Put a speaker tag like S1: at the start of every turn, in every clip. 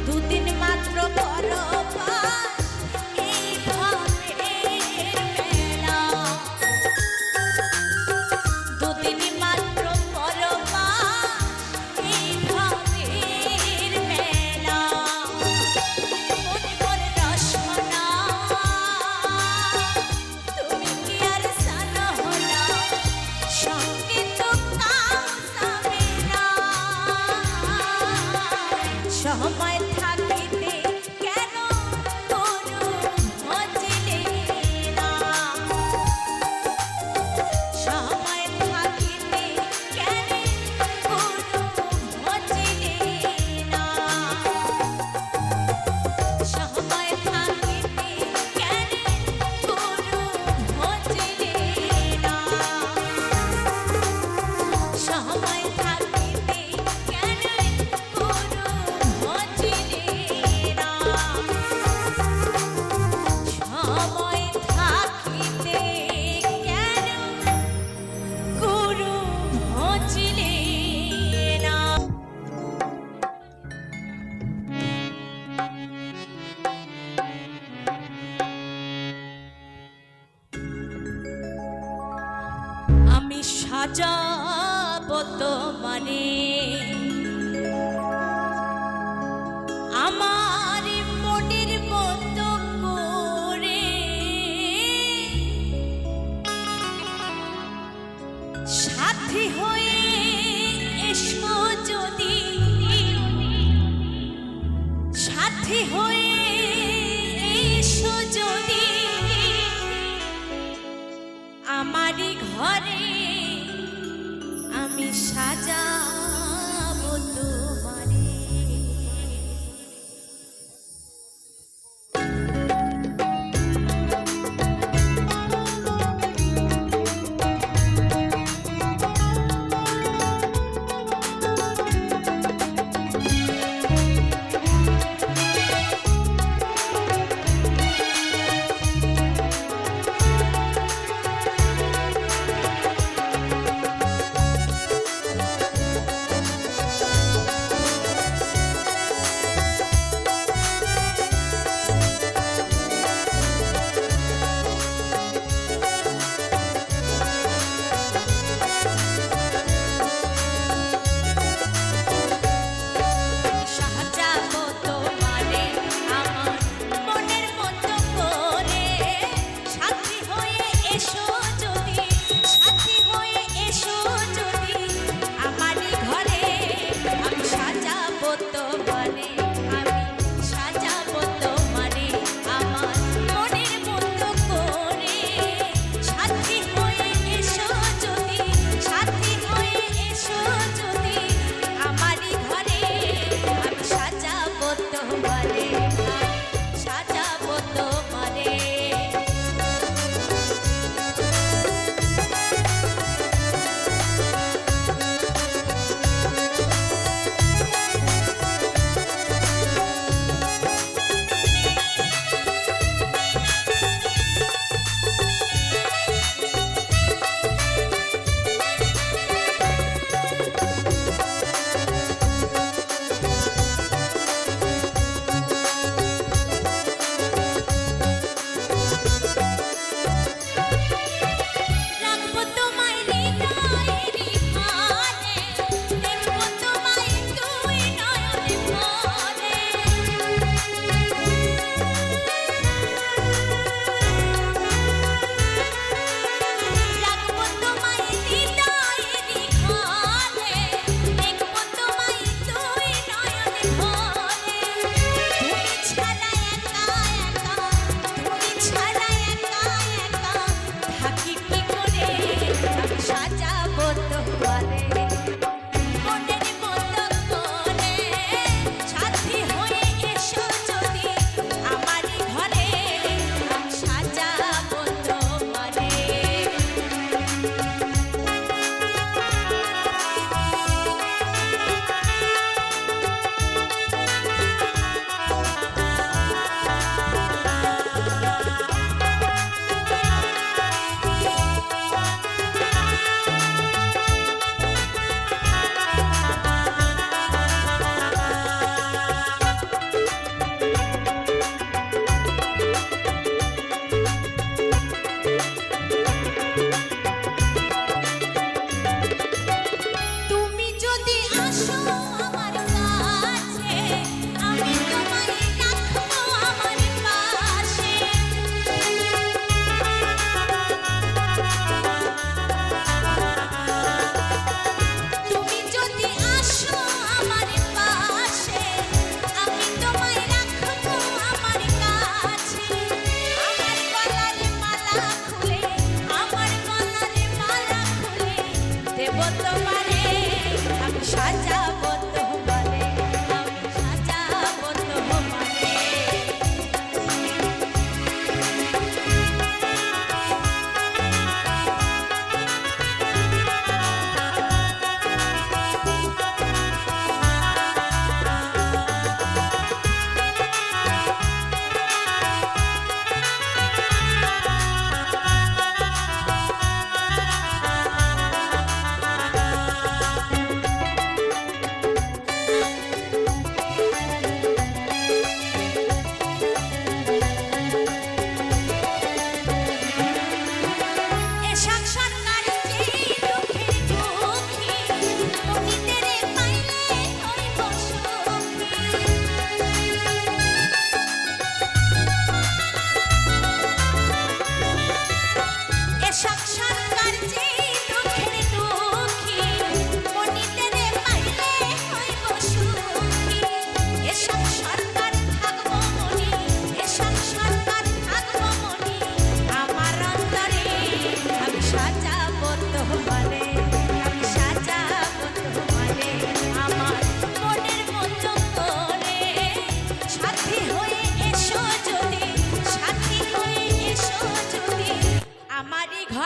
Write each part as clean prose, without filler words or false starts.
S1: দুদিন মাত্র পরপার এইভাবে সাজাবো তোমারে আমার মনের মতো করে সাথী হয়ে এসো যদি সাথী হয়ে এসো যদি আমারই ঘরে আমি সাজাবো তোমারে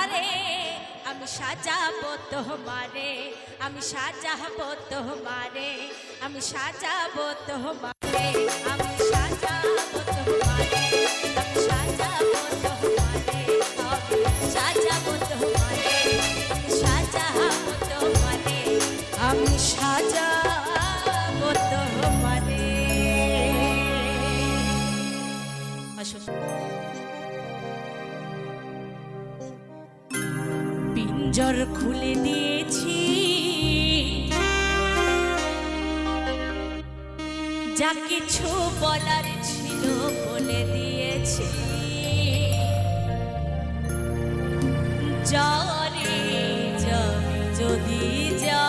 S1: ঘরে আমি সাজাবো তোমারে, আমি সাজাবো তোমারে, আমি সাজাবো তোমারে, আমি সাজাবো তোমারে, আমি সাজাবো তোমারে, আমি সাজাবো তোমারে, আমি সাজাবো তোমারে, আমি সাজাবো তোমারে। পিঞ্জর খুলে দিয়েছি, যা কিছু বলার ছিল বলে দিয়েছি। যারে যা যদি যা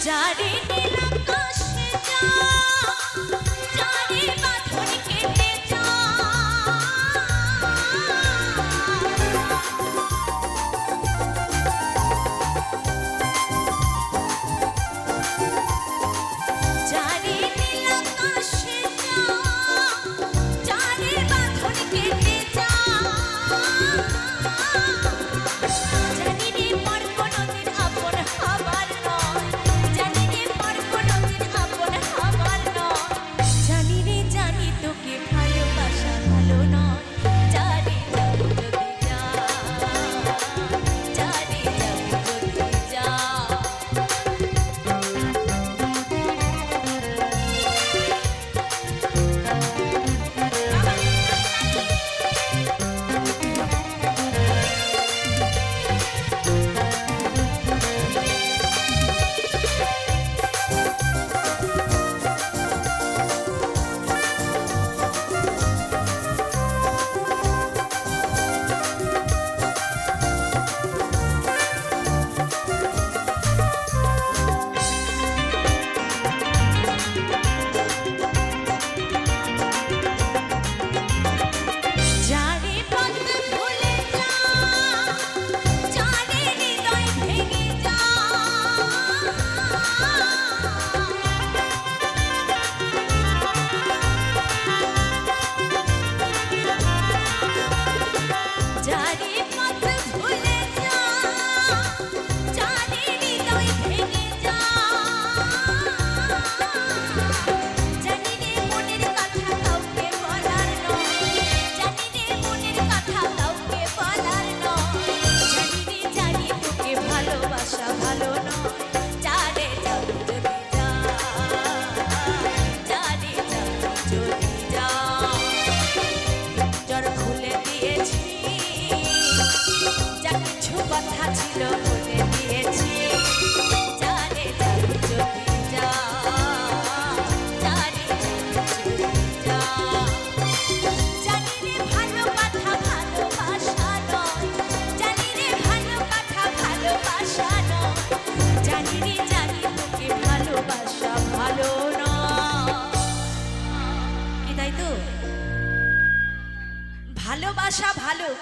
S1: জানি রে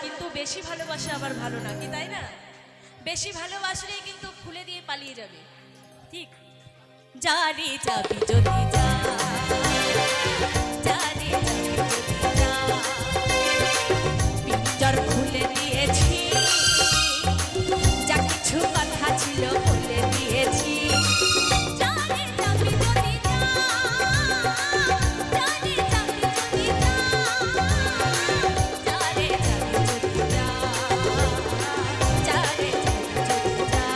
S1: কিন্তু বেশি ভালোবাসা আবার ভালো না, কি তাই না? বেশি ভালোবাসলেই কিন্তু খুলে দিয়ে পালিয়ে যাবে। ঠিক, যা রে যাবি যদি যা, যা রে যাবি যদি যা, পিঞ্জর খুলে দিয়েছি, যা কিছু কথা ছিল বলে দিয়েছি। যা রে যাবি যদি যা, যা রে যাবি যদি যা, যা রে যাবি যদি যা, যা রে যাবি যদি যা,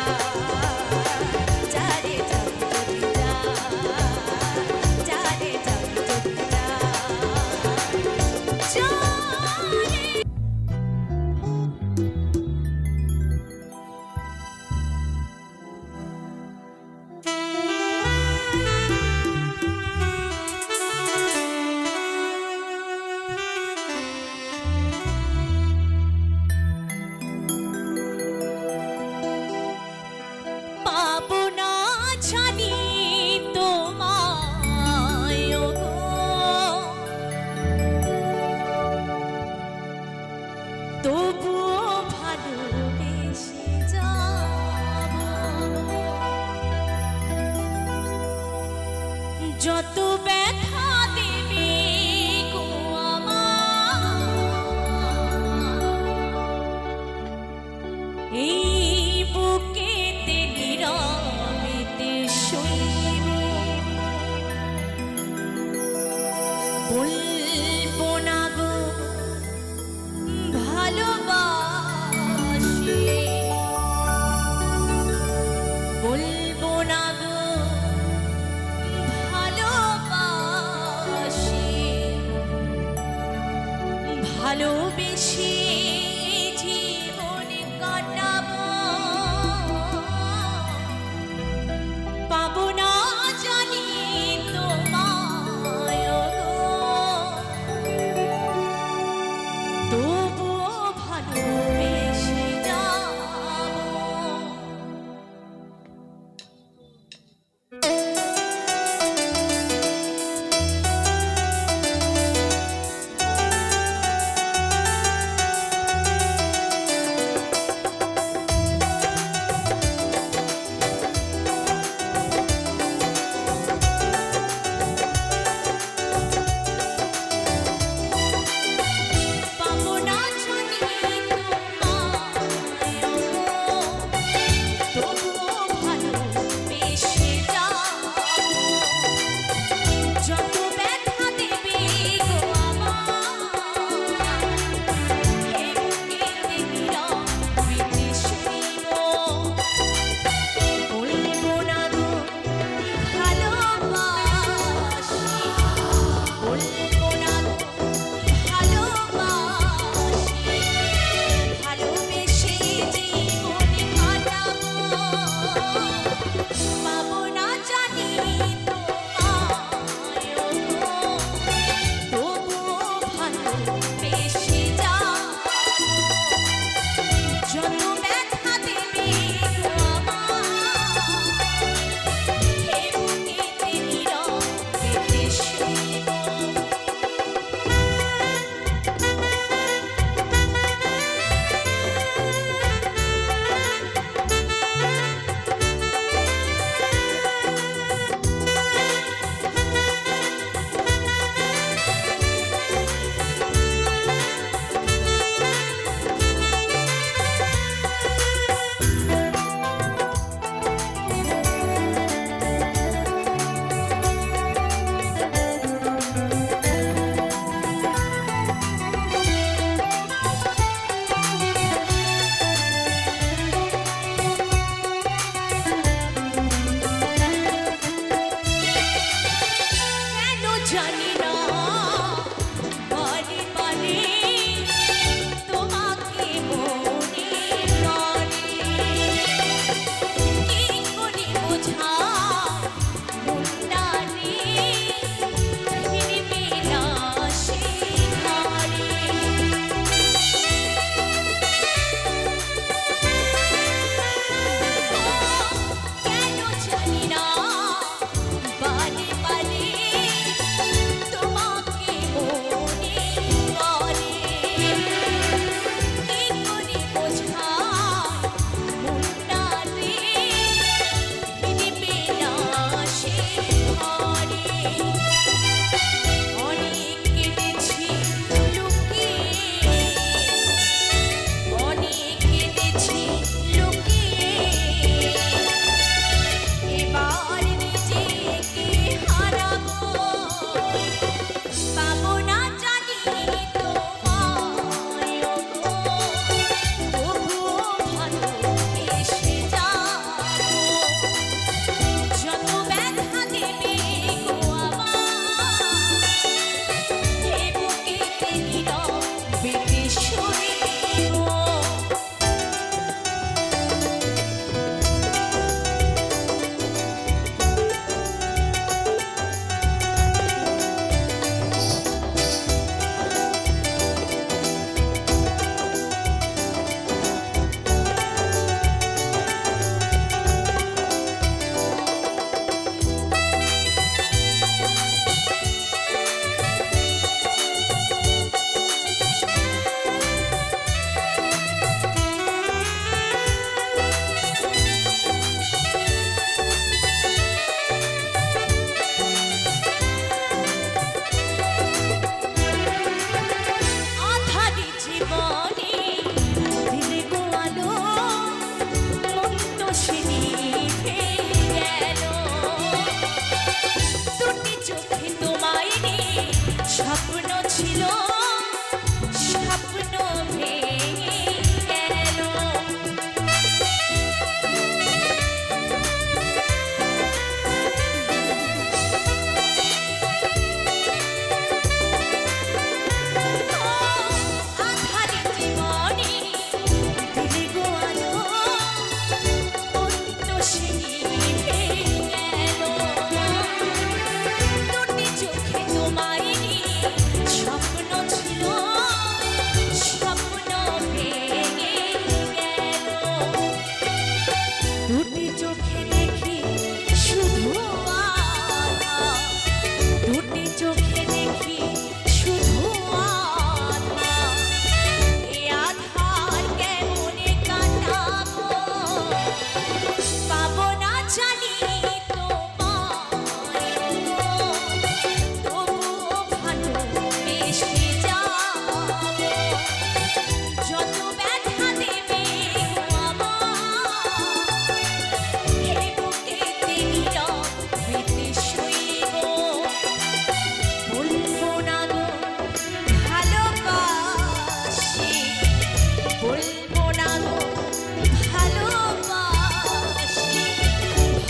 S1: যা রে যাবি যদি যা, যা রে যাবি যদি যা, যা রে। পাবো না জানি তোমায় গো, তবুও ভালোবেসে যাবো। যত ব্যথা দেবে গো আমার, এই বুকেতে নীরবেতে সইব, বলবো না গো ভালোবাসি, বলবো না গো ভালোবাসি, ভালোবেসে জীবন কাটাবো। পাবো না জানি তোমায় গো, তবুও ভালোবেসে যাবো।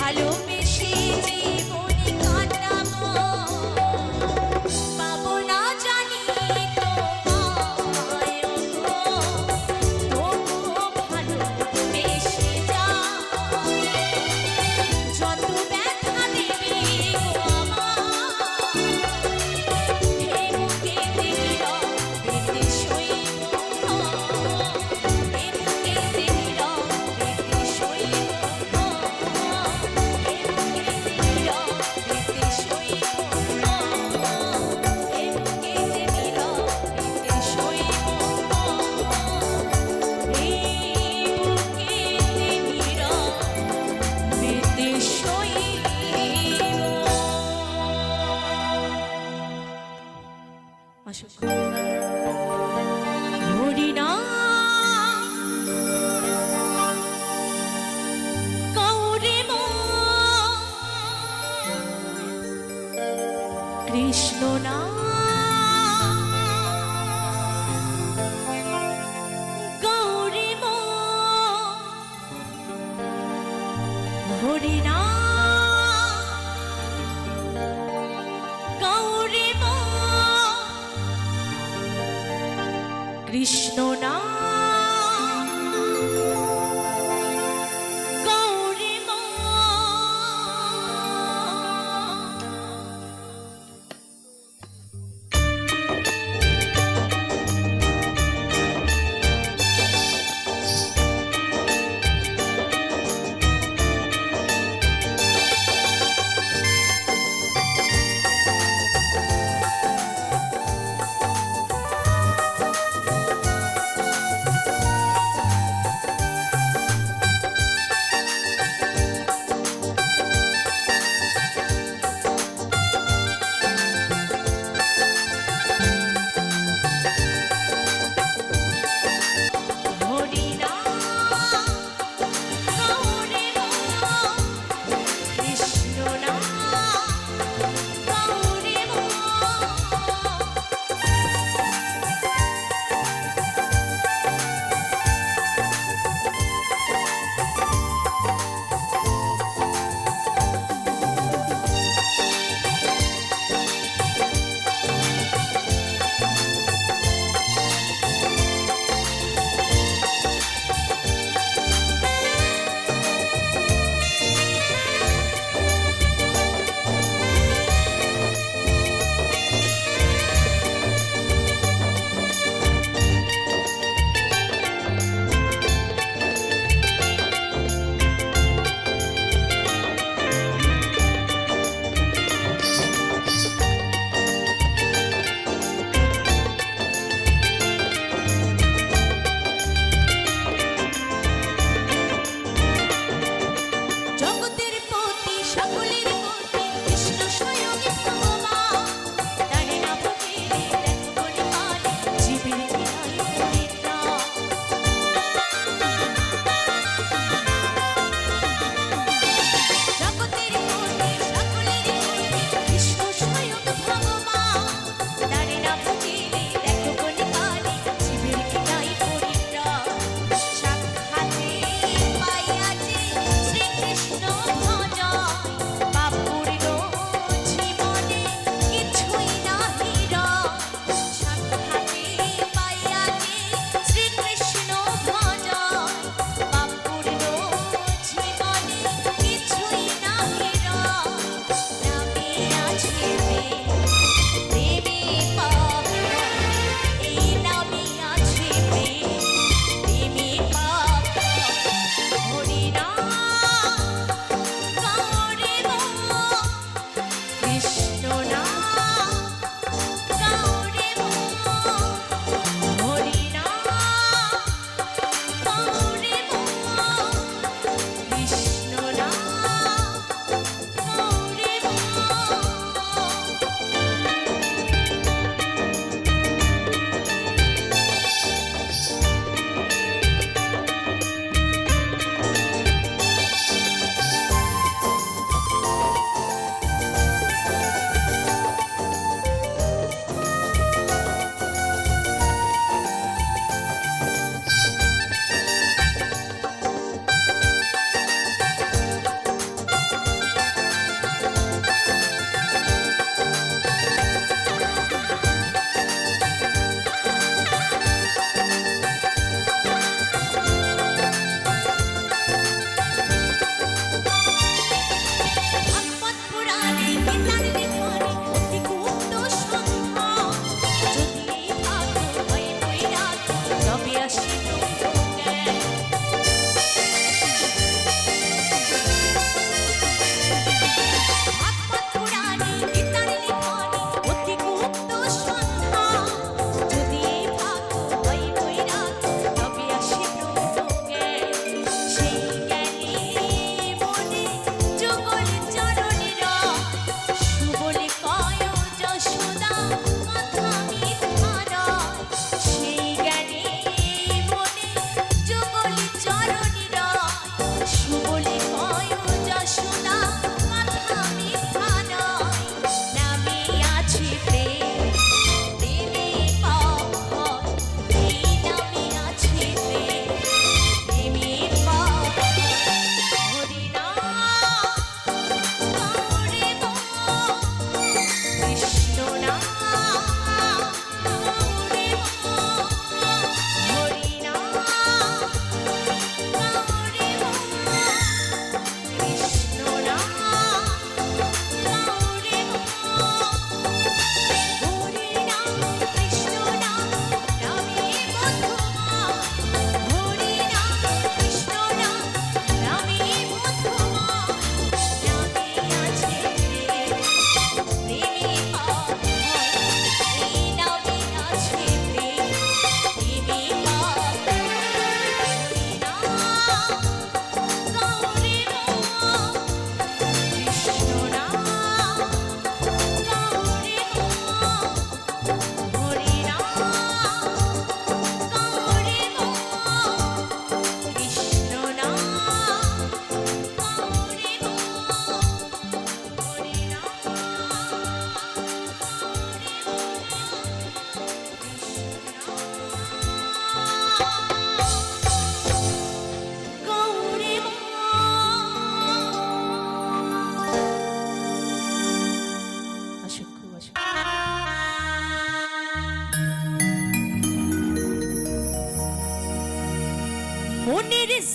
S1: ভালোবেসে জীবনে কাটাবো পাবো না জানি তোমায় গো তবুও ভালোবেসে যাও যত ব্যথা দেবে গো আমার হে বুকে নীরবে সইব হে বুকে নীরবে সইব হে বুকে নীরবে সইব হে বুকে নীরবে সইব হে বুকে নীরবে সইব অসংখ্য হরিনাম গৌরে মন কৃষ্ণ নাম গৌরে মন হরিনাম গৌরে মন কৃষ্ণ নাম গৌরে মন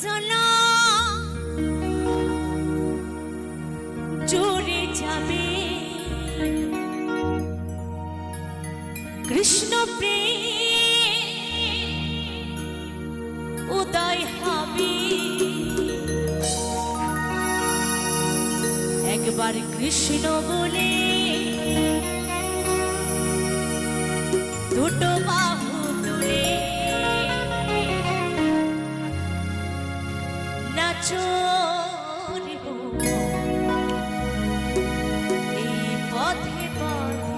S1: চলো জোরে যাবে কৃষ্ণ প্রেম উদয় হবে একবার কৃষ্ণ বলে দুটো বাহু তুলে নাচো রে বউ, এই পথে পথে।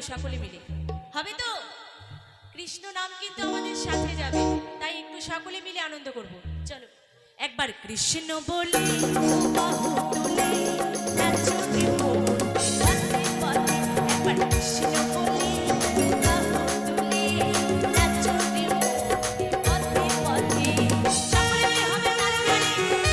S1: সকলে মিলে হবে তো কৃষ্ণ নাম কিন্তু আমাদের সাথে যাবে তাই একটু সকলে মিলে আনন্দ করব চলো একবার কৃষ্ণ বলে বাহু তুলে নাচো রে মন পথে পথে একবার কৃষ্ণ বলে বাহু তুলে নাচো রে মন পথে পথে সকলে মিলে হবে তালি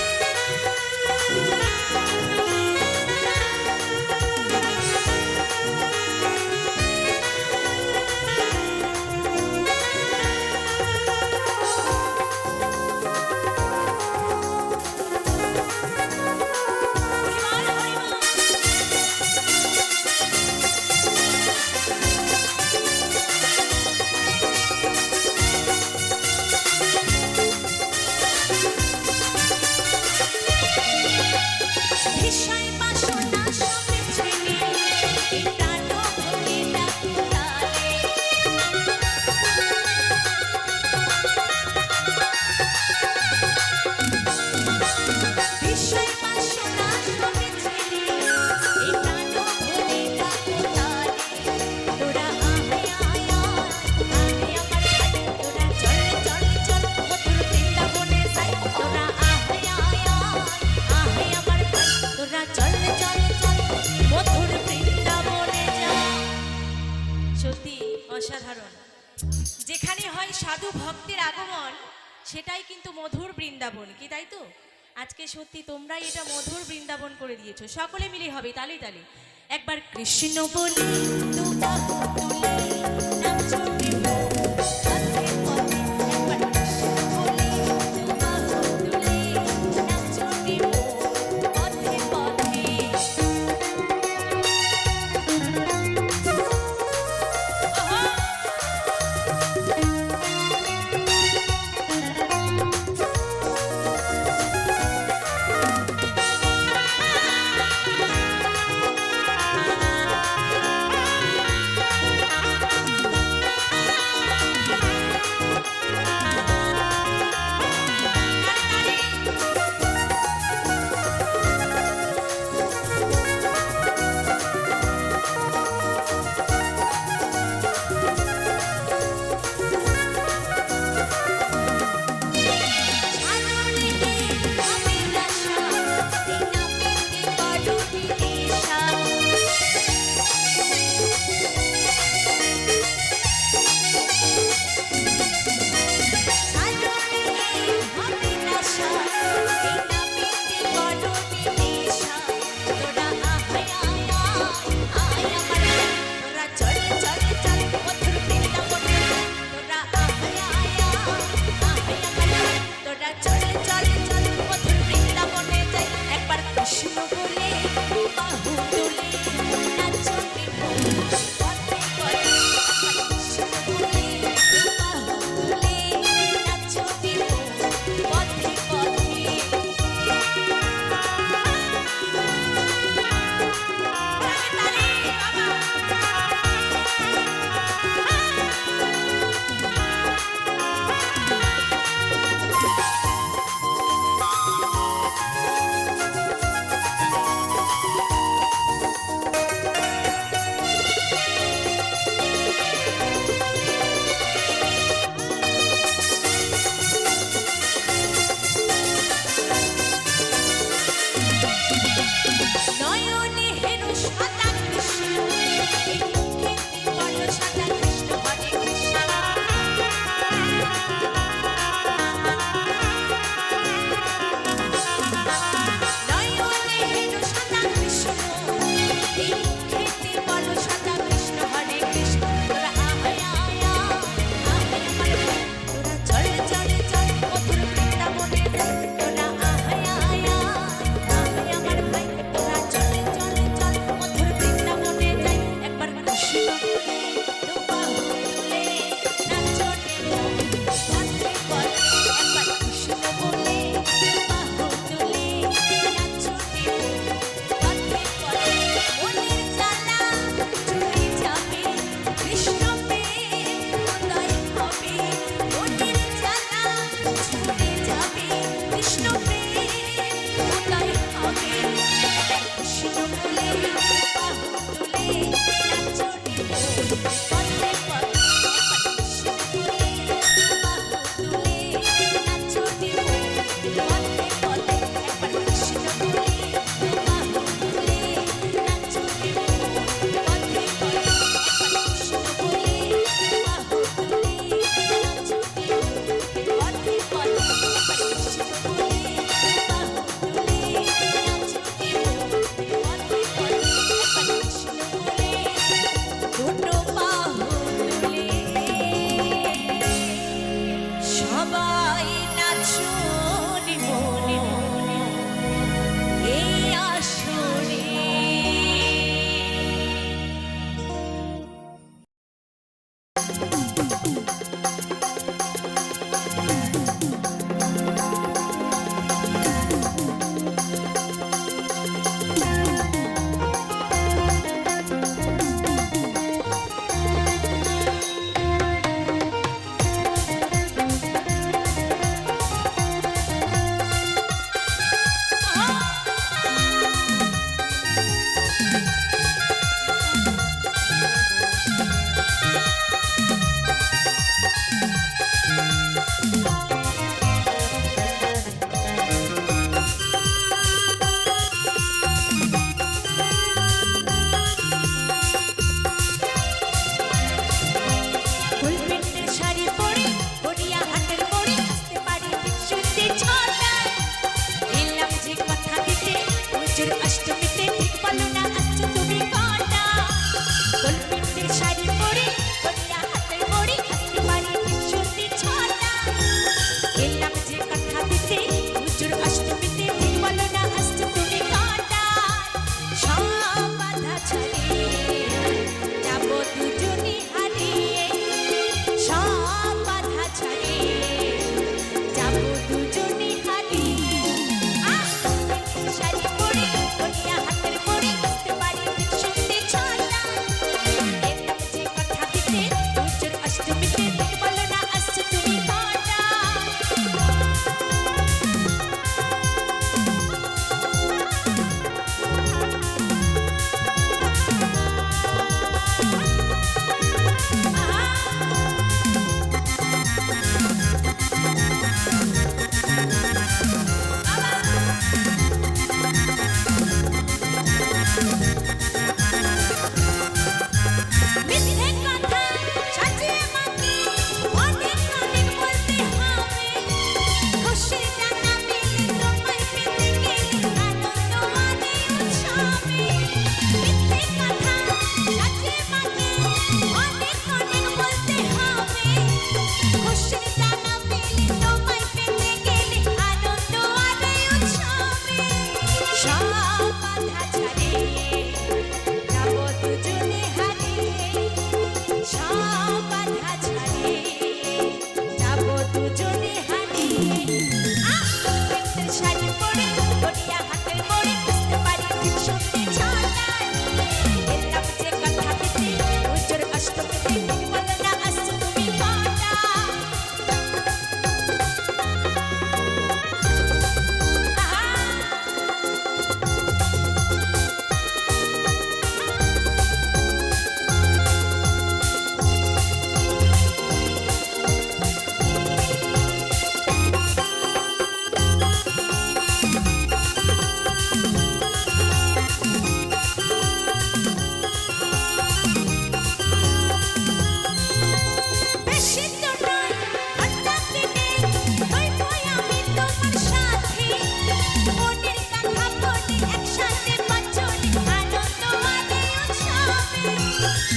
S1: অসাধারণ যেখানে হয় সাধু ভক্তের আগমন সেটাই কিন্তু মধুর বৃন্দাবন কি তাই তো আজকে সত্যি তোমরাই এটা মধুর বৃন্দাবন করে দিয়েছো সকলে মিলে হবে তালি তালি একবার কৃষ্ণ বলি তু বাহু তুলে নাচো রে মন পথে পথে একবার কৃষ্ণ বলি তু বাহু তুলে নাচো রে মন পথে পথে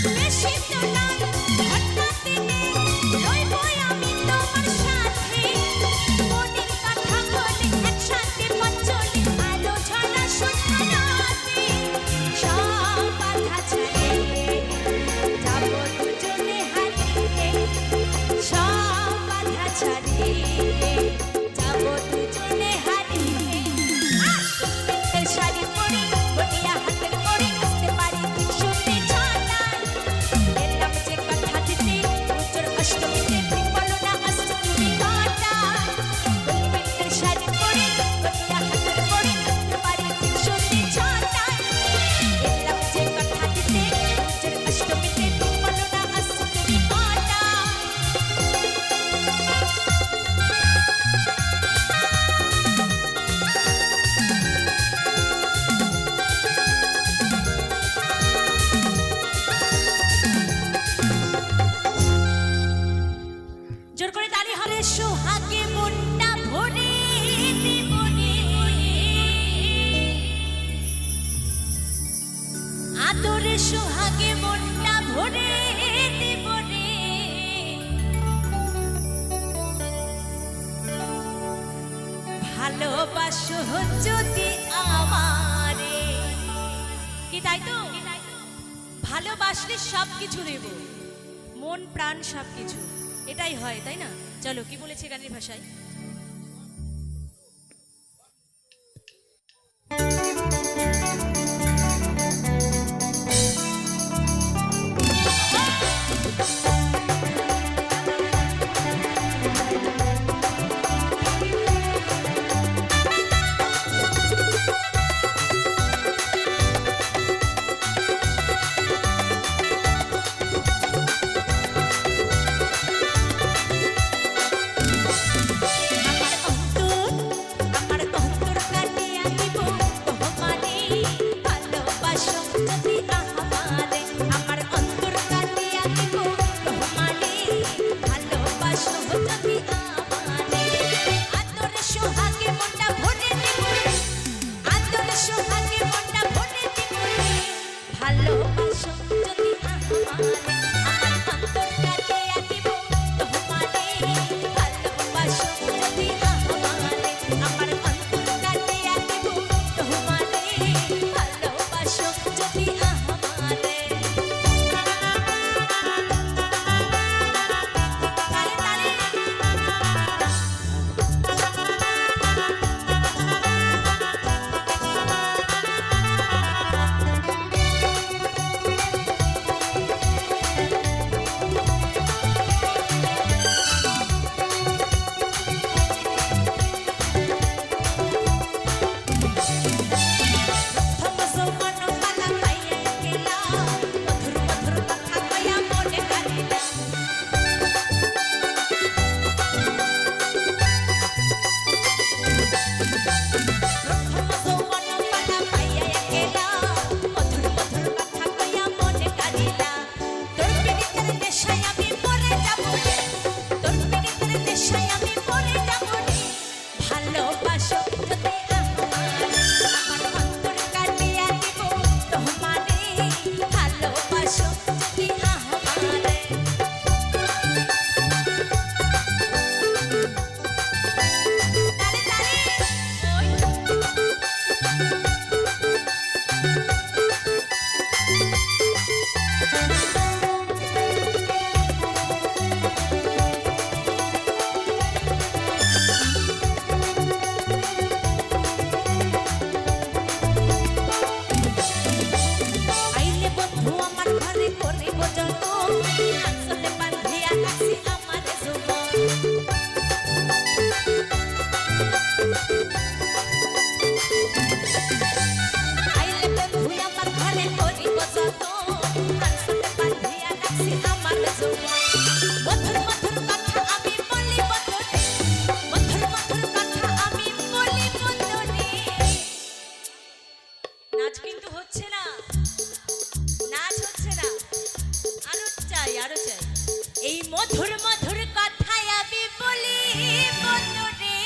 S1: বেশি তো নয় ঘটনা দিনে রইবই আমি তোমার সাথে মনের কথা বলে একসাথে পচলে আলো ঝরা সন্ধ্যা রাতে সব বাধা ছাড়ে যাব দুজনে হারিয়ে সব বাধা ছাড়ে যাব দুজনে হারিয়ে তোর শাড়ি পরে বটিয়া হাতের পরে আসতে পারি শুনতে ছটায় এলাম যে কথা দিতে উজ্জ্বল অষ্টমীতে ঠিক বলো না আসছো তুমি কটায় তোর শাড়ি পরে বটিয়া হাতের পরে আসতে পারি শুনতে ছটায় এলাম যে কথা দিতে উজ্জ্বল অষ্টমীতে ঠিক বলো না আসছো তুমি কটায় জোর করে তালি হবে সোহাগে মনটা ভরে দিব রে আদরে সোহাগে মনটা ভরে দিব রে ভালোবাসো যদি আমারে কি তাই তো ভালোবাসলে সবকিছু দেব মন প্রাণ সবকিছু এটাই হয় তাই না চলো কি বলেছে গানের ভাষায় মধুর মধুর কথাই আমি বলি বন্ধুরে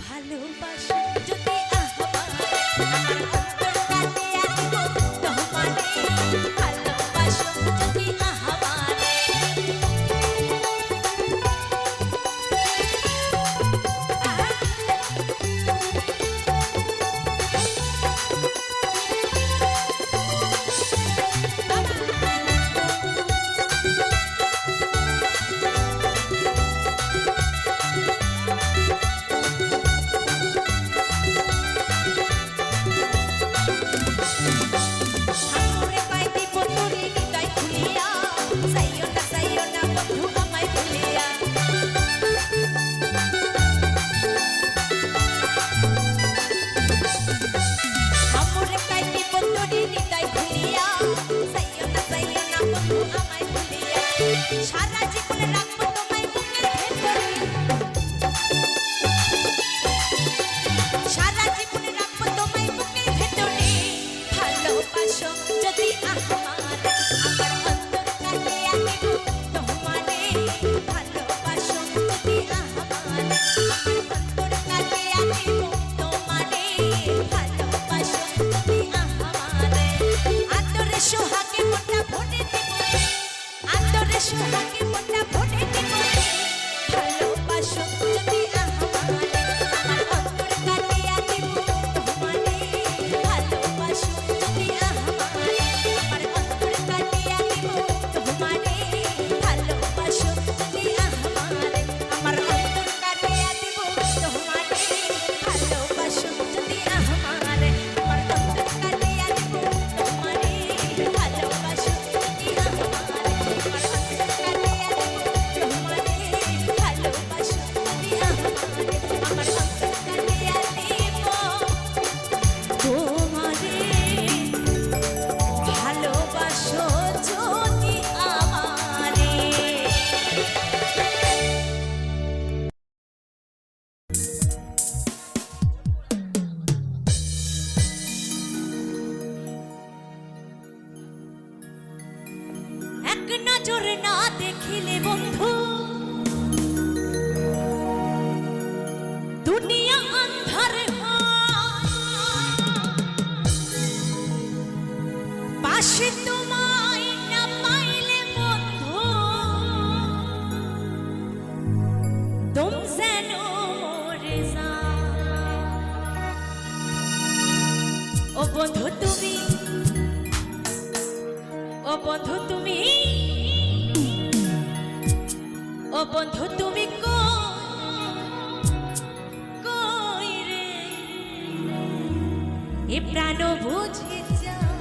S1: ভালোবাসা যদি আমার অন্তর কাটে আসবো তোমারে ভালোবাসো যদি আমারে আমার অন্তর কাটিয়া দিব তোমারে ভালোবাসো যদি আমারে আমার অন্তর কাটিয়া দিব তোমারে ভালোবাসো যদি আমারে আদরে সোহাগে মোটা ভরে দিব আদরে সোহাগে মোটা ভরে দিব ভালোবাসো যদি আমারে আমার অন্তর কাটিয়া দিব তোমারে ভালোবাসো যদি আমারে আমার অন্তর কাটিয়া দিব তোমারে ভালোবাসো যদি আমারে আমার অন্তর কাটিয়া দিব তোমারে ভালোবাসো যদি আমারে আমার অন্তর কাটিয়া দিব তোমারে ভালোবাসো যদি আমারে আমার অন্তর কাটিয়া দিব তোমারে ভালোবাসো যদি আমারে আমার অন্তর কাটিয়া দিব তোমারে ভালোবাসো যদি আমারে এক নজর না দেখিলে বন্ধু দুনিয়া আন্ধার পাশে তোমায় না পাইলে বন্ধু তুম যেন মরে যাও ও বন্ধু তুমি ও বন্ধু তুমি ও বন্ধু তুমি কই রে এ প্রাণ বুঝে যায়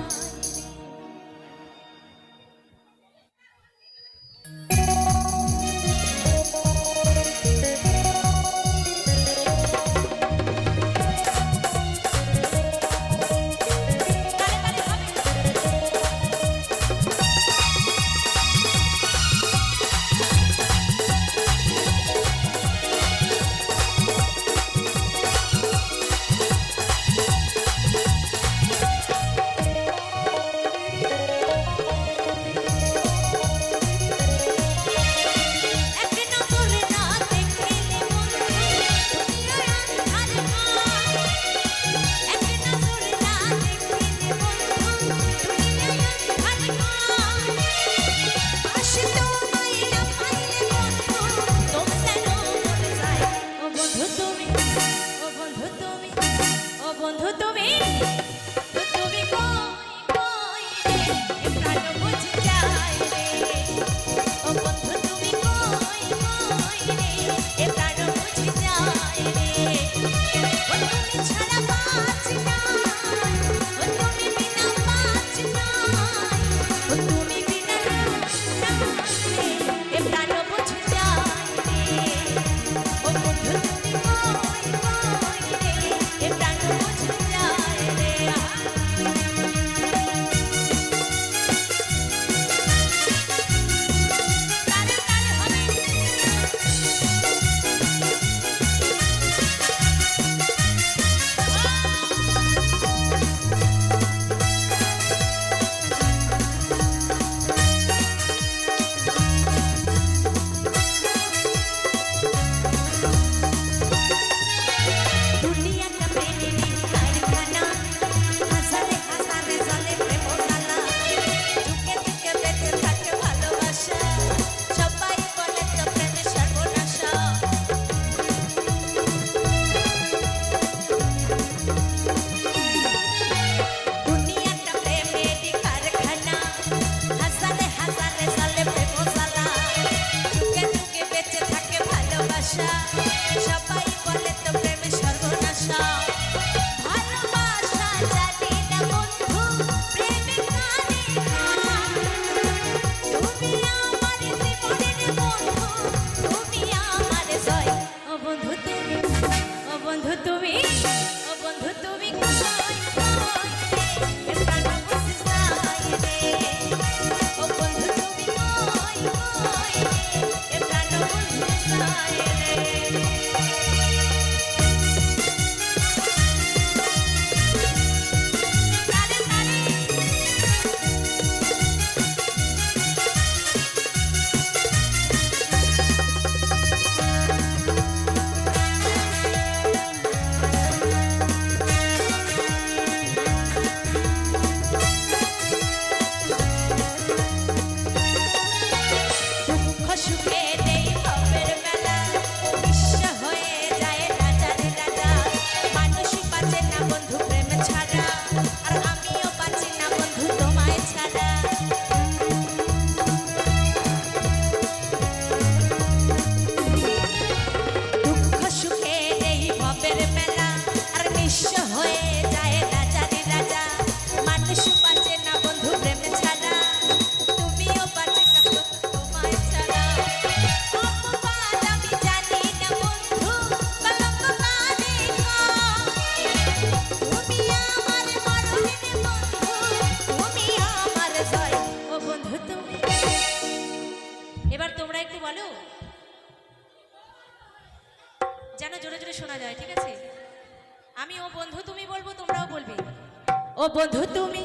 S1: ও বন্ধু তুমি,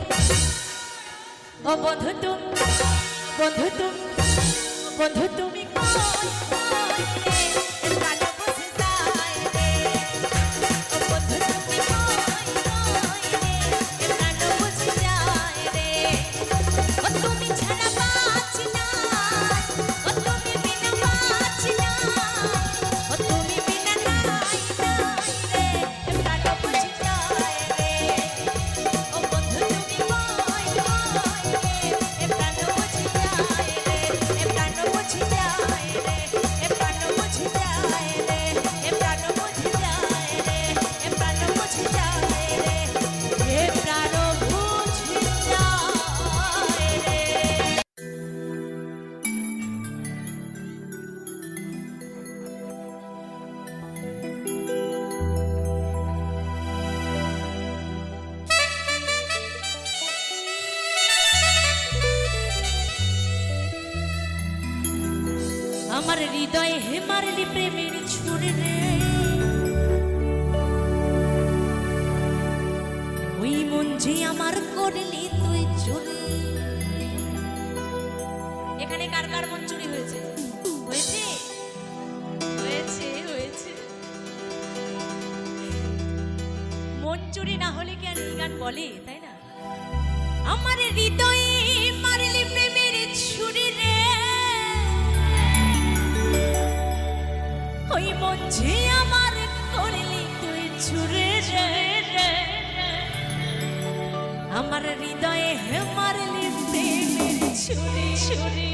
S1: ও বন্ধু তুমি, বন্ধু তুমি, বন্ধু তুমি কই কই রে প্রাণ বসে যায় রে। ও বন্ধু তুমি কই কই রে প্রাণ বসে যায় রে। ও তুমি ছাড়া বাঁচি না, ও তুমি বিনা বাঁচি না, ও তুমি বিনা নাই নাই রে প্রাণ বসে যায় রে। ও বন্ধু তুমি কই কই রে প্রাণ বসে যায় রে, প্রাণ বসে যায় রে, প্রাণ বসে যায় রে, প্রাণ বসে যায় রে, প্রাণ বসে যায় রে, প্রাণ বসে যায় রে। আমার হৃদয়ে হে মারলি প্রেমের ছুরি রে, ওই মন যে আমার করলি তুই চুরি। এখানে কার কার মন চুরি হয়েছে? হয়েছে হয়েছে হয়েছে। মন চুরি না হলে কি আর এই গান বলে, তাই না? আমার হৃদয়ে মারলি প্রেমের ছুরি রে, ওই মন যে আমার করলি তুই ছুরি রে। আমার হৃদয়ে হে মারলি প্রেমের ছুরি ছুরি।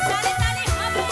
S1: তালে তালে হবে।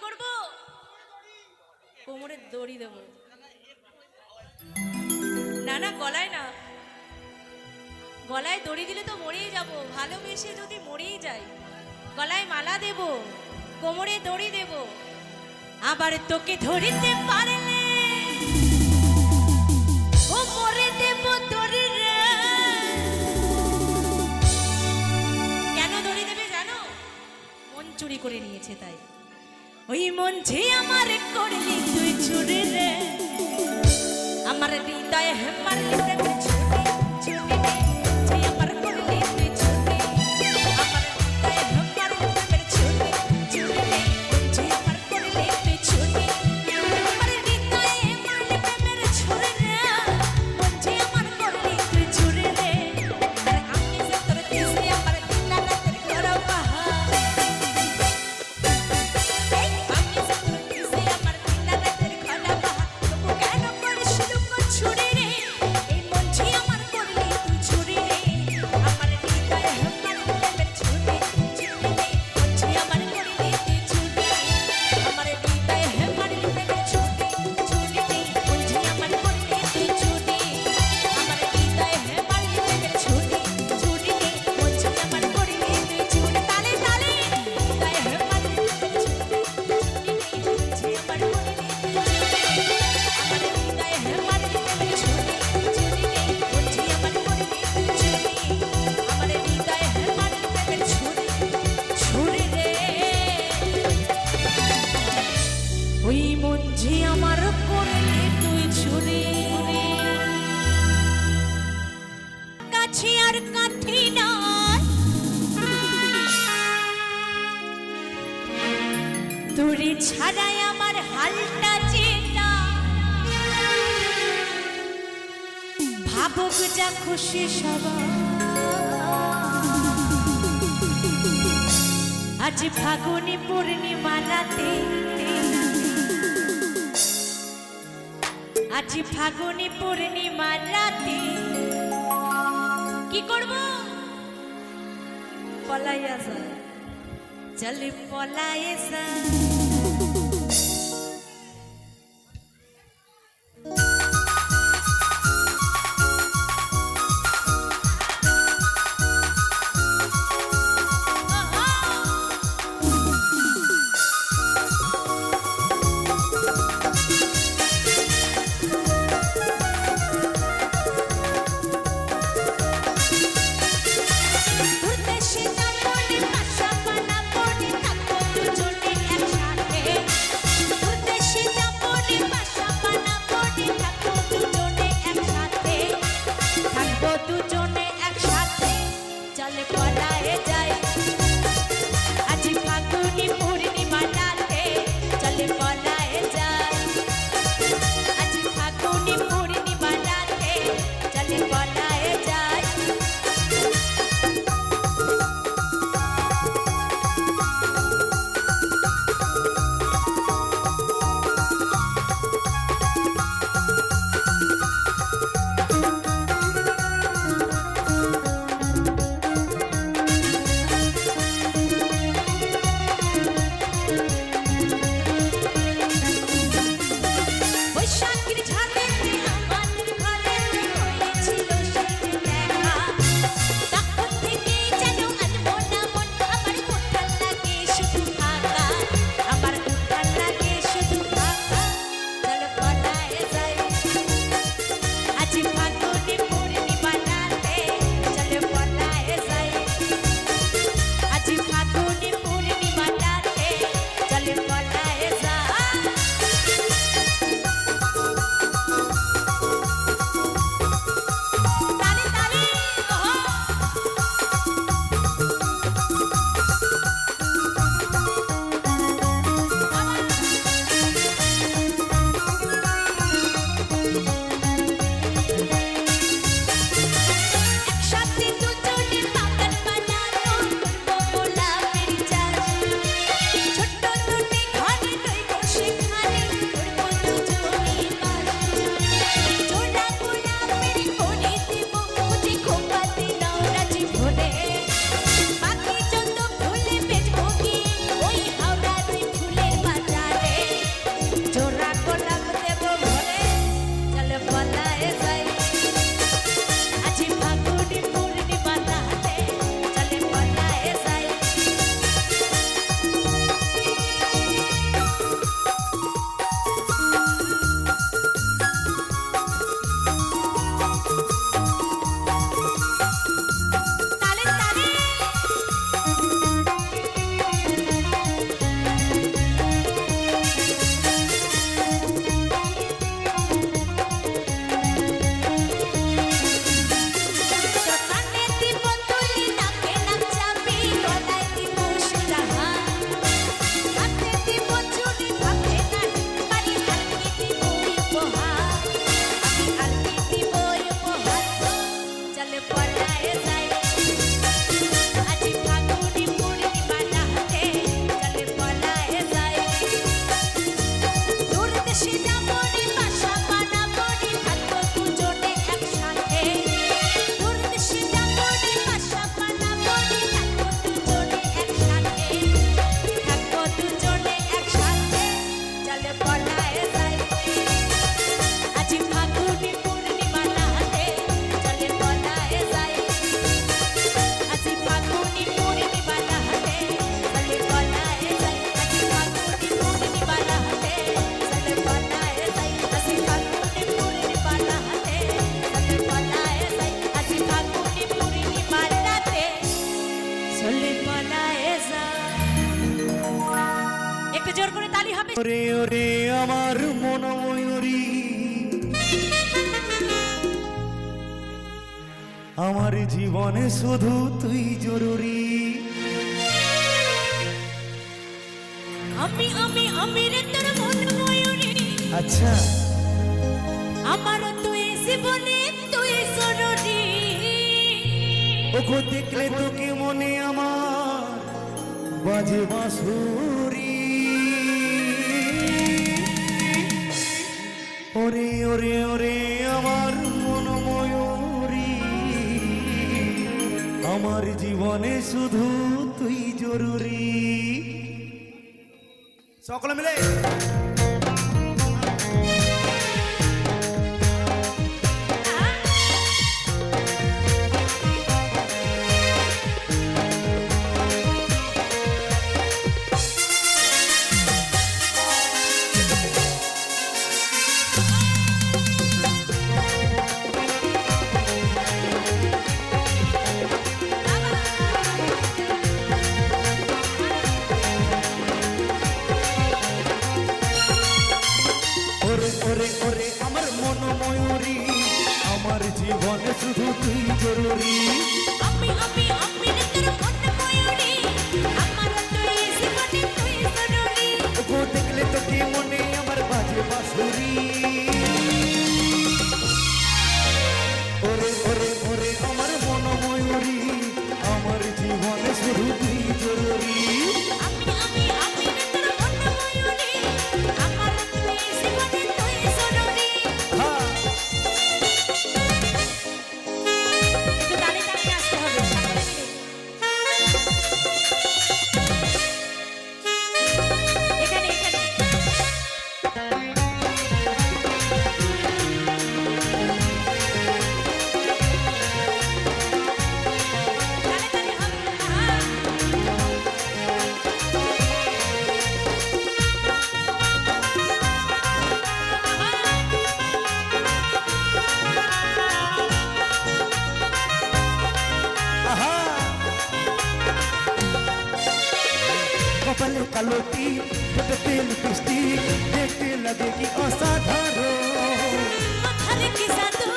S1: করব? কোমরে দড়ি দেব। না না, গলায় না, গলায় দড়ি দিলে তো মরেই যাব। ভালোবেসে যদি মরেই যাই, গলায় মালা দেব, কোমরে দড়ি দেব। আবার তোকে ধরিতে পারলে ও মরে দেব দড়ি রে। কেন দড়ি দেবে জানো? মন চুরি করে নিয়েছে তাই। ওই মন যে আমার করলি তুই চুরি রে, আমার হৃদয়ে মারলি প্রেমের ছুরি, ছুরি রে, যে আমার করলি তুই চুরি। আমার হৃদয়ে মারলি প্রেমের ছুরি, ছুরি রে, যে আমার করলি তুই চুরি। আমার হৃদয়ে মারলি প্রেমের ছুরি রে, যে আমার করলি তুই চুরি রে। আর আমি যে তোর কিসে আমার দিন রাতের ঘোরা পাহাড়। আমি যে তোর কিসে আমার দিন রাতের ঘোরা পাহাড়। তবু কেন করিস লুকো ছুরি রে? এই মন যে আমার করলি তুই ছুরি রে। আমার হৃদয়ে মারলি প্রেমের ছুরি, ছুরি রে, মন যে আমার করলি তুই ছুরি। আমার হৃদয়ে মারলি প্রেমের ছুরি, ছুরি রে, মন যে আমার করলি তুই ছুরি। আমার হৃদয়ে মারলি প্রেমের ছুরি, ছুরি রে, মন যে আমার করলি তুই ছুরি। তালে তালে হৃদয়ে মারলি প্রেমের ছুরি, ছুরি রে, মন যে আমার করলি তুই ছুরি। আমার হৃদয়ে মারলি প্রেমের ছুরি, ছুরি রে, মন যে আমার করলি তুই ছুরি। আমার হৃদয়ে মারলি প্রেমের ছুরি, ছুরি রে। ওই মন যে আমার করলি তুই ছুরি। কাছে আর কাঠি নয়, দূরে ছাড়াই আমার হালটা চেনা। ভাবুক যা খুশি সবাই, আজ ফাগুনি পূর্ণিমা রাতে, আজ ফাগুনি পূর্ণিমা রাতে কি করব? পলাইয়া যায়, চল পলায়ে যায়। দূর দেশে যাবনি, পাশা পানা পড়ি, থাকবো দুজনে একসাথে। তালি হবে।
S2: ওরে ওরে আমার মন ময়ূরী, আমার জীবনে শুধু তুই জরুরি।
S1: আমি রে তোর মন ময়ূরী,
S2: আচ্ছা
S1: আমার তুই জীবনে তুই জরুরি।
S2: ওকে দেখলে তোকে মনে আমার বাজে বাঁশুরি। ওরে ওরে ওরে আমার মন ময়ূরী, আমার জীবনে শুধু তুই জরুরি। সকলে মিলে ওরে ওরে ওরে আমার মন ময়ূরী, আমার জীবনে শুধু তুই জরুরি।
S1: আমি রে তোর মন ময়ূরী, আমার তুই জীবনে তুই জরুরি।
S2: ওকে দেখলে তোকে মনে আমার বাজে বাঁশুরি। ওরে ওরে ওরে আমার মন ময়ূরী, আমার জীবনে শুধু তুই জরুরি।
S1: আমি রে তোর মন ময়ূরী, আমার তুই জীবনে তুই জরুরি।
S2: হ্যাঁ
S1: একটু তালি তালি আসতে হবে সকলে মিলে। এখানে তালি তালি হবে।
S2: আহা কপালে কালো টিপ, ঠোঁটে তেল লিপস্টিক, দেখতে লাগে কি অসাধারণ।
S1: মাথার কি জাদু,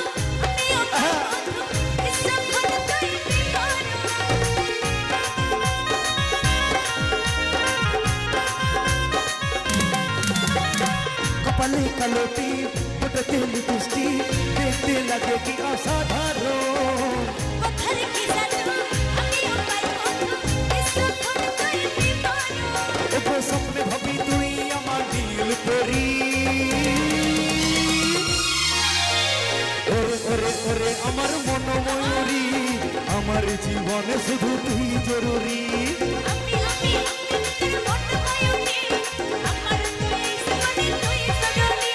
S1: আমিও বন্ধু, কিছুক্ষণ তুই বিপন্ন।
S2: কপালে কালো টিপ, ঠোঁটে তেল লিপস্টিক, দেখতে লাগে কি অসাধারণ।
S1: মাথার কি জাদু, আমিও বন্ধু, কিছুক্ষণ তুই বিপন্ন।
S2: ওকে স্বপ্নে ভাবি তুই আমার দিল পরি। ওরে ওরে ওরে আমার মন ময়ূরী, আমার জীবনে শুধু তুই জরুরি।
S1: আমি তোর মন ময়ূরী, আমার তুই জীবনে তুই জরুরি।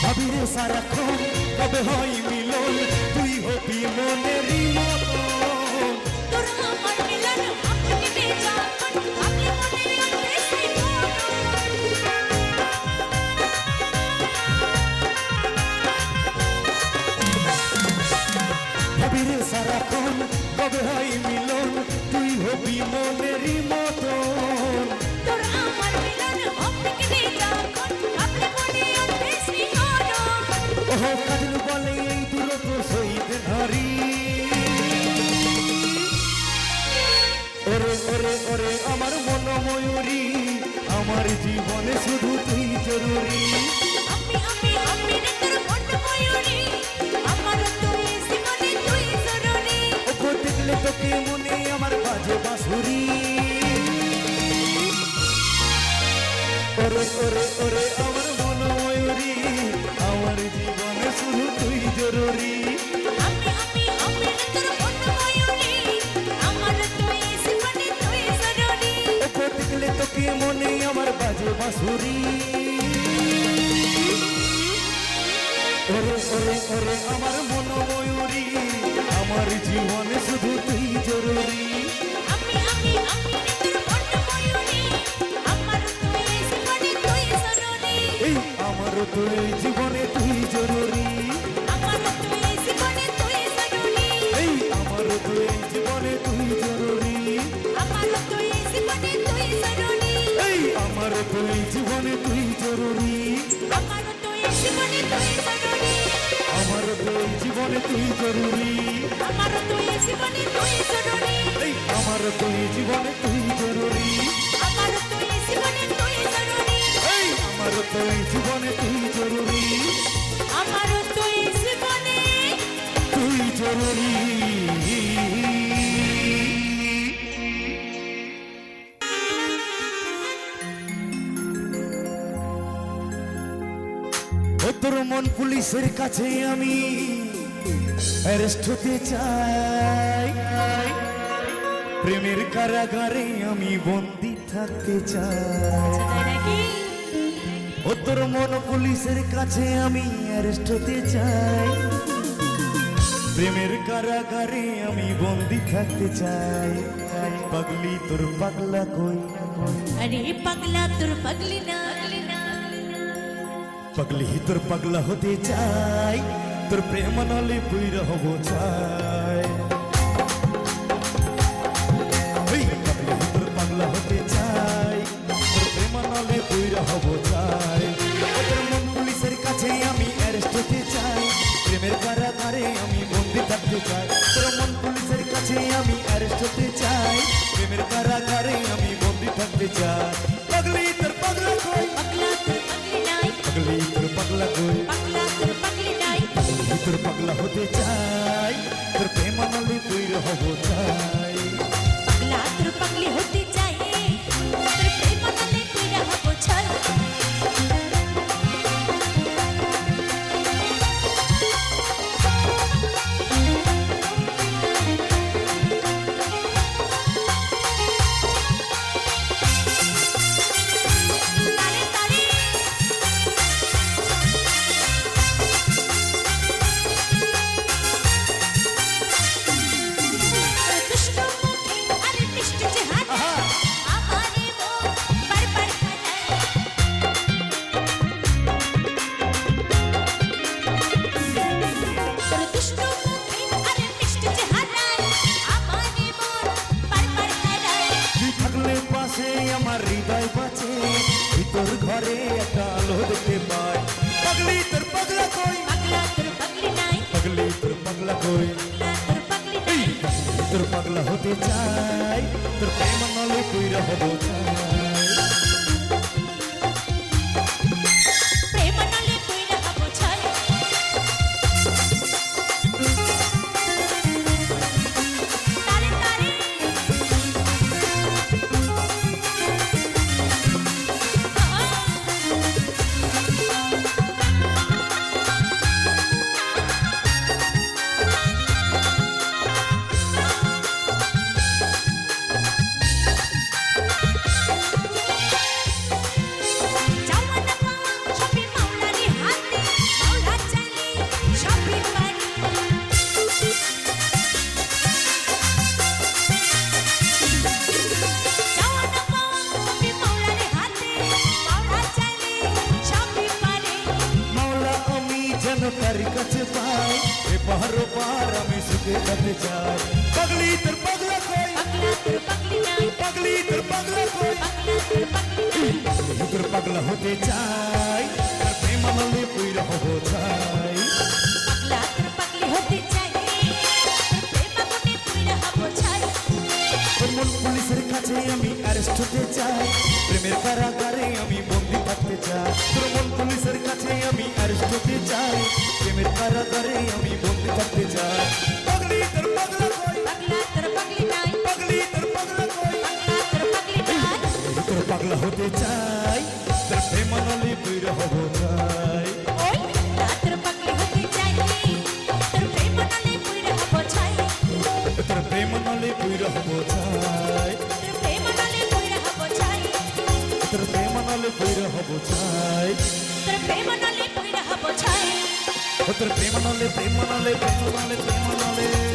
S2: ভাবিরে সারাক্ষণ কবে হয় মিলন, তুই হবি মনেরই মতন।
S1: তোর আমার মিলন আপনি যখন আপনি মনের অন্তরে সেই
S2: ভাবিরে সারাক্ষণ কবে হয় মিলন, তুই হবি মনেরই মতন।
S1: তোর আমার মিলন আপনি যখন আপনি মনের অন্তরে সেই
S2: ওহ কাজল বলে এই দূরত্ব সইতে নারী। ওরে ওরে ওরে আমার মন ময়ূরী, আমার জীবনে শুধু তুই জরুরি।
S1: আমি রে তোর মন ময়ূরী, আমার তুই জীবনে তুই জরুরি।
S2: ওকে দেখলে তোকে মনে আমার বাজে বাঁশুরি। ওরে ওরে ওরে আমার মন ময়ূরী, আমার জীবনে শুধু তুই জরুরি।
S1: আমি রে তোর মন ময়ূরী, আমার তুই জীবনে তুই জরুরি।
S2: ওকে তোকে মনে আমার বাজে বাঁশুরি ওরে ওরে ওরে আমার মন ময়ূরী আমার জীবনে শুধু তুই জরুরি
S1: আমি তোর বন্ধ ময়ূরী আমার তুই জীবনে তুই জরুরি
S2: এই আমার তুই জীবনে তুই জরুরি
S1: আমার তুই জীবনে তুই জরুরি
S2: এই আমার তুই জীবনে তুই জরুরি
S1: আমার তুই জীবনে তুই জরুরি
S2: এই আমার তুই জীবনে তুই জরুরি
S1: আমার তুই জীবনে তুই জরুরি
S2: আমার তুই জীবনে তুই জরুরি
S1: আমার তুই জীবনে তুই জরুরি
S2: এই আমার তুই জীবনে তুই জরুরি
S1: আমার তুই জীবনে তুই জরুরি
S2: এই আমার তুই জীবনে তুই জরুরি
S1: আমার তুই জীবনে
S2: তুই জরুরি ও তোর মন পুলিশের কাছে আমি অ্যারেস্ট হতে চাই প্রেমের কারাগারে আমি বন্দি থাকতে চাই
S1: তাই নাকি
S2: ও তোর মন পুলিশের কাছে আমি অ্যারেস্ট হতে চাই প্রেমের কারাগারে আমি বন্দি থাকতে চাই পাগলি তোর পাগলা কই
S1: আরে পাগলা তোর পাগলি না
S2: পাগলি তোর পাগলা হতে চাই তোর প্রেম নলে বুইরা হব চাই ওই পাগলি তোর পাগলা হতে চাই তোর প্রেম নলে বুইরা হব চাই ও তোর মন পুলিশের কাছে আমি অ্যারেস্ট হতে চাই প্রেমের কারাগারে আমি বন্দি থাকতে চাই তোর মন পুলিশের কাছে আমি অ্যারেস্ট হতে চাই প্রেমের কারাগারে আমি বন্দি থাকতে চাই পাগলি তোর পাগলা কই
S1: পাগলা তোর পাগলি নাই
S2: পাগলি তোর পাগলা কই
S1: পাগলা তোর পাগলি নাই
S2: তোর পাগলা হতে চাই তোর প্রেম নলে বৈর হব চাই
S1: পাগলা তোর পাগলি হতে চাই তোর প্রেম নালে কইরা হব ছাই তারে তারে দুষ্ট মুখে আরে মিষ্টি চেহারা আমারে মন বারবার খায় তোর দুষ্ট মুখে আরে মিষ্টি চেহারা আমারে মন বারবার খায়
S2: তুই থাকলে পাশে আমার হৃদয় বাঁচে ভিতর ঘরে একটা আলো দেখতে পাই পাগলি তোর পাগলা কই
S1: পাগলা তোর পাগলি নাই
S2: পাগলি তোর পাগলা কই
S1: পাগলা তোর পাগলি নাই
S2: তোর পাগলা হতে চাই তোর প্রেম নলে বৈর হব চাই
S1: প্রেম নালে কইরা হব ছাই তারে তারে জামানা পাওয়া সবই মাওলারি হাতে মাওলা চাইলে সবই পারি জামানা পাওয়া সবই মাওলারি হাতে মাওলা চাইলে সবই পারি
S2: মাওলা আমি যেন তার কাছে পাই এ পাহাড় পার আমি সুখে যেতে চাই পাগলি তোর পাগলা কই
S1: পাগলা তোর পাগলি নাই
S2: পাগলি তোর পাগলা কই
S1: পাগলা তোর পাগলি নাই
S2: তোর পাগলা হতে চাই তোর প্রেম নলে বৈর হব চাই
S1: পাগলা তোর পাগলি হতে চাই তোর প্রেম আগুনে পুইরা হব ছাই
S2: তোর মন পুলিশের কাছে আমি অ্যারেস্ট হতে চাই প্রেমের কারাগারে আমি বন্দি থাকতে চাই তোর মন পুলিশের কাছে আমি অ্যারেস্ট হতে চাই প্রেমের কারাগারে আমি বন্দি থাকতে চাই পাগলি তোর পাগলা কই
S1: পাগলা তোর পাগলি নাই
S2: পাগলি তোর পাগলা কই
S1: পাগলা তোর পাগলি নাই
S2: তোর পাগলা হতে চাই তোর প্রেম নলে বৈর হব চাই
S1: ওই পাগলা তোর পাগলি হতে চাই তোর প্রেম নালে পুইরা হব ছাই
S2: তোর প্রেম নলে বৈর হব চাই
S1: তোর প্রেম নালে পুইরা হব ছাই
S2: ও তোর প্রেম নলে প্রেম নলে প্রেম নলে প্রেম নলে